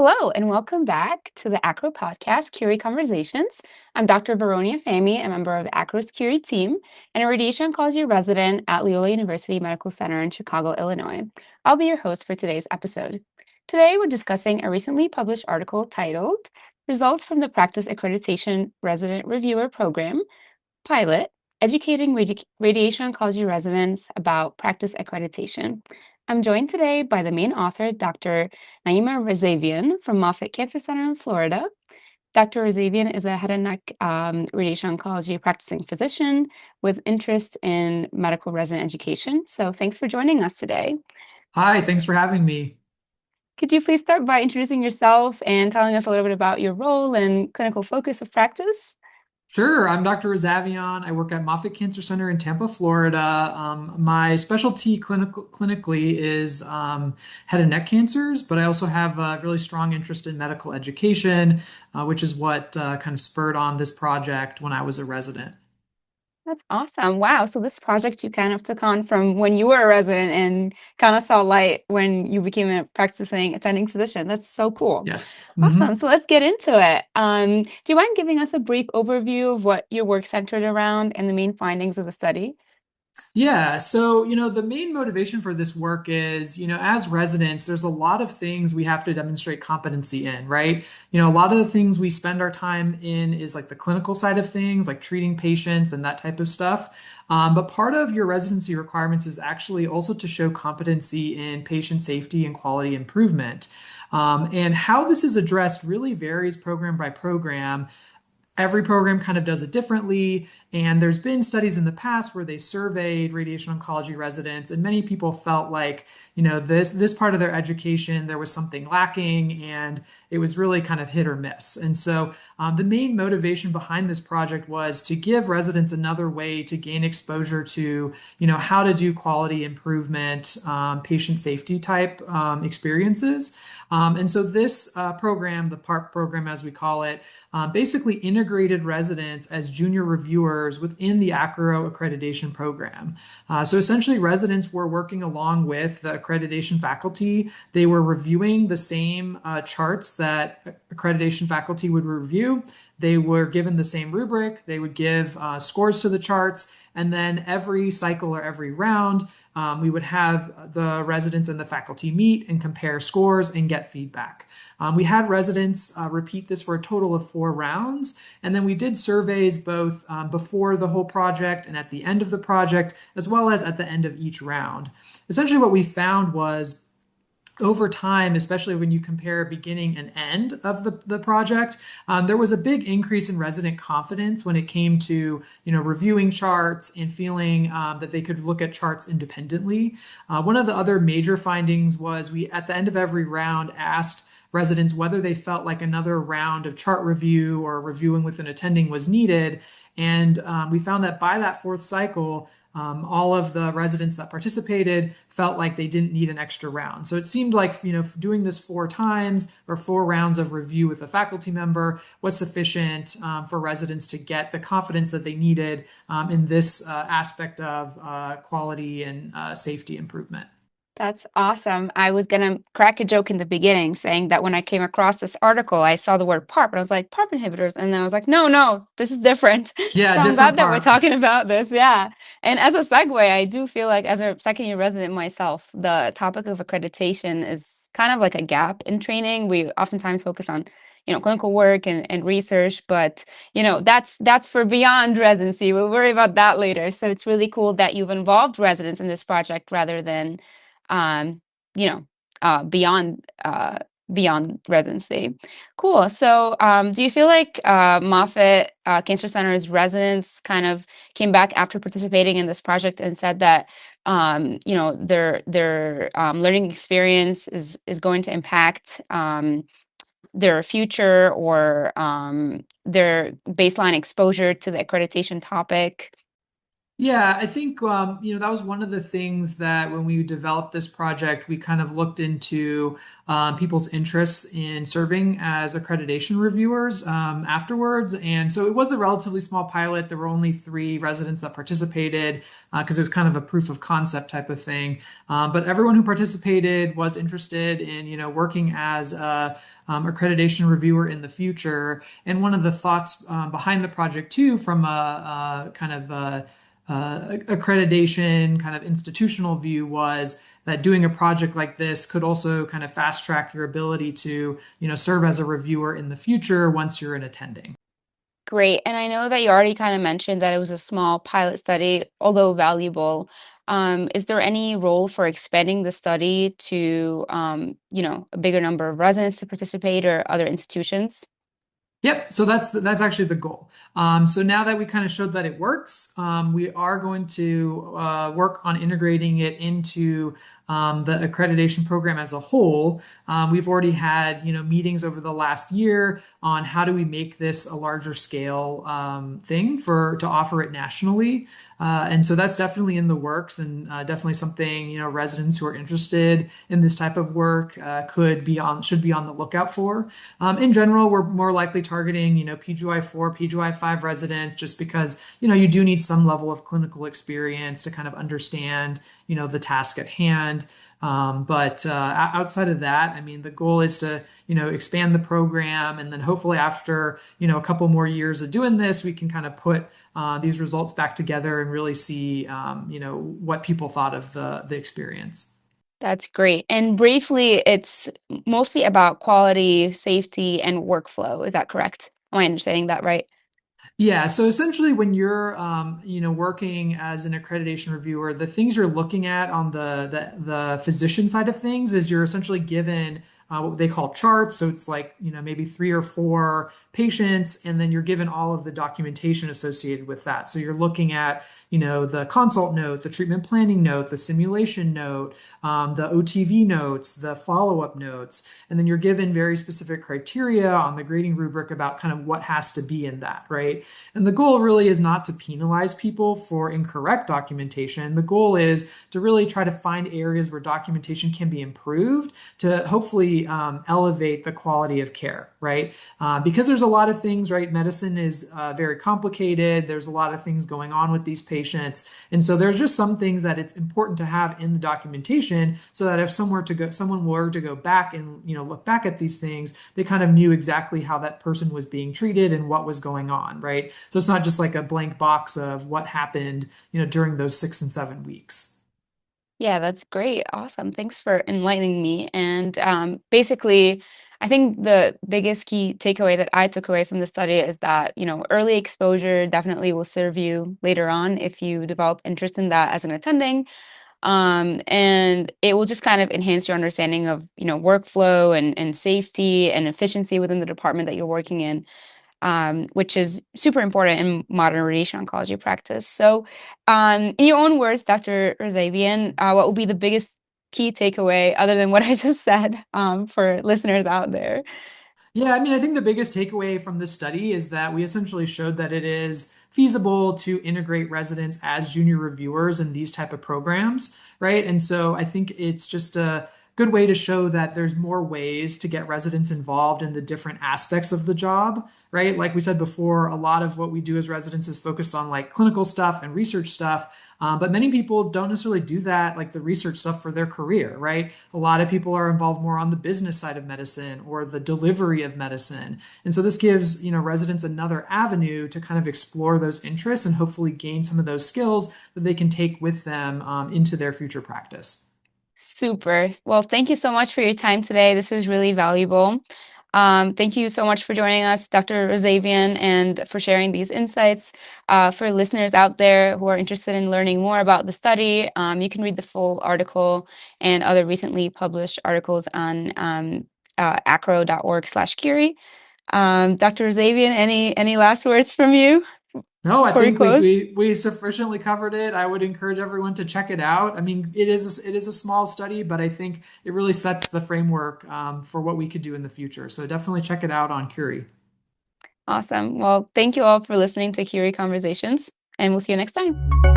Hello, and welcome back to the ACRO Podcast, CURiE Conversations. I'm Dr. Veronia Fahmy, a member of ACRO's CURiE team and a radiation oncology resident at Loyola University Medical Center in Chicago, Illinois. I'll be your host for today's episode. Today, we're discussing a recently published article titled Results from the Practice Accreditation Resident Reviewer Program, Pilot, Educating Radiation Oncology Residents About Practice Accreditation. I'm joined today by the main author, Dr. Niema Razavian from Moffitt Cancer Center in Florida. Dr. Razavian is a head and neck radiation oncology practicing physician with interest in medical resident education. So thanks for joining us today. Hi, thanks for having me. Could you please start by introducing yourself and telling us a little bit about your role and clinical focus of practice? Sure, I'm Dr. Razavian. I work at Moffitt Cancer Center in Tampa, Florida. My specialty clinically is head and neck cancers, but I also have a really strong interest in medical education, which is what kind of spurred on this project when I was a resident. That's awesome. Wow. So this project you kind of took on from when you were a resident and kind of saw light when you became a practicing attending physician. That's so cool. Yes. Awesome. So let's get into it. Do you mind giving us a brief overview of what your work centered around and the main findings of the study? Yeah, the main motivation for this work is, as residents, there's a lot of things we have to demonstrate competency in, right? A lot of the things we spend our time in is like the clinical side of things, like treating patients and that type of stuff. But part of your residency requirements is actually also to show competency in patient safety and quality improvement. And how this is addressed really varies program by program. Every program kind of does it differently. And there's been studies in the past where they surveyed radiation oncology residents, and many people felt like, this part of their education, there was something lacking, and it was really kind of hit or miss. And so the main motivation behind this project was to give residents another way to gain exposure to, how to do quality improvement, patient safety type experiences. And so this program, the PARRP program as we call it, basically integrated residents as junior reviewers within the ACRO accreditation program. So essentially residents were working along with the accreditation faculty. They were reviewing the same charts that accreditation faculty would review. They were given the same rubric. They would give scores to the charts. And then every cycle or every round, we would have the residents and the faculty meet and compare scores and get feedback. We had residents repeat this for a total of 4 rounds. And then we did surveys both before the whole project and at the end of the project, as well as at the end of each round. Essentially, what we found was over time, especially when you compare beginning and end of the project, there was a big increase in resident confidence when it came to, reviewing charts and feeling that they could look at charts independently. One of the other major findings was we, at the end of every round, asked residents whether they felt like another round of chart review or reviewing with an attending was needed. And we found that by that 4th cycle, all of the residents that participated felt like they didn't need an extra round. So it seemed like, doing this 4 times or 4 rounds of review with a faculty member was sufficient for residents to get the confidence that they needed in this aspect of quality and safety improvement. That's awesome. I was going to crack a joke in the beginning saying that when I came across this article, I saw the word PARP and I was like, PARP inhibitors. And then I was like, no, this is different. Yeah, So I'm different glad that we're PARP. talking about this. Yeah. And as a segue, I do feel like as a second year resident myself, the topic of accreditation is kind of like a gap in training. We oftentimes focus on clinical work and research, but that's for beyond residency. We'll worry about that later. So it's really cool that you've involved residents in this project rather than um, you know, beyond residency. Cool. So, do you feel like Moffitt Cancer Center's residents kind of came back after participating in this project and said that their learning experience is going to impact their future or their baseline exposure to the accreditation topic? Yeah, I think that was one of the things that when we developed this project, we kind of looked into people's interests in serving as accreditation reviewers afterwards. And so it was a relatively small pilot. There were only 3 residents that participated because it was kind of a proof of concept type of thing. But everyone who participated was interested in, working as a accreditation reviewer in the future. And one of the thoughts behind the project too, from a kind of accreditation kind of institutional view was that doing a project like this could also kind of fast track your ability to, serve as a reviewer in the future once you're in attending. Great. And I know that you already kind of mentioned that it was a small pilot study, although valuable. Is there any role for expanding the study to, a bigger number of residents to participate or other institutions? Yep. So that's actually the goal. So now that we kind of showed that it works, we are going to work on integrating it into the accreditation program as a whole. We've already had meetings over the last year on how do we make this a larger scale thing for to offer it nationally. And so that's definitely in the works and definitely something, residents who are interested in this type of work should be on the lookout for. In general, we're more likely targeting, PGY4, PGY5 residents just because, you do need some level of clinical experience to kind of understand, the task at hand. But outside of that, I mean, the goal is to, expand the program. And then hopefully after, a couple more years of doing this, we can kind of put these results back together and really see, what people thought of the experience. That's great. And briefly, it's mostly about quality, safety, and workflow. Is that correct? Am I understanding that right? Yeah, so essentially when you're working as an accreditation reviewer, the things you're looking at on the physician side of things is you're essentially given what they call charts. So it's like, maybe 3 or 4 patients, and then you're given all of the documentation associated with that. So you're looking at, the consult note, the treatment planning note, the simulation note, the OTV notes, the follow-up notes, and then you're given very specific criteria on the grading rubric about kind of what has to be in that, right? And the goal really is not to penalize people for incorrect documentation. The goal is to really try to find areas where documentation can be improved to hopefully elevate the quality of care, right? Because there's a lot of things, right? Medicine is very complicated. There's a lot of things going on with these patients. And so there's just some things that it's important to have in the documentation so that if someone were to go back and, look back at these things, they kind of knew exactly how that person was being treated and what was going on, right? So it's not just like a blank box of what happened, during those 6 and 7 weeks. Yeah, that's great. Awesome. Thanks for enlightening me. And basically, I think the biggest key takeaway that I took away from the study is that, early exposure definitely will serve you later on if you develop interest in that as an attending. And it will just kind of enhance your understanding of, workflow and safety and efficiency within the department that you're working in, which is super important in modern radiation oncology practice. So, in your own words, Dr. Razavian, what will be the biggest key takeaway, other than what I just said, for listeners out there? Yeah, I mean, I think the biggest takeaway from this study is that we essentially showed that it is feasible to integrate residents as junior reviewers in these type of programs, right? And so I think it's just a good way to show that there's more ways to get residents involved in the different aspects of the job, right? Like we said before, a lot of what we do as residents is focused on like clinical stuff and research stuff. But many people don't necessarily do that, like the research stuff for their career, right? A lot of people are involved more on the business side of medicine or the delivery of medicine. And so this gives, residents another avenue to kind of explore those interests and hopefully gain some of those skills that they can take with them into their future practice. Super. Well, thank you so much for your time today. This was really valuable. Thank you so much for joining us, Dr. Razavian, and for sharing these insights. For listeners out there who are interested in learning more about the study, you can read the full article and other recently published articles on acro.org/CURiE. Dr. Razavian, any last words from you No, I before we think we, close? we we sufficiently covered it. I would encourage everyone to check it out. I mean, it is a small study, but I think it really sets the framework for what we could do in the future. So definitely check it out on Curie. Awesome. Well, thank you all for listening to CURiE Conversations, and we'll see you next time.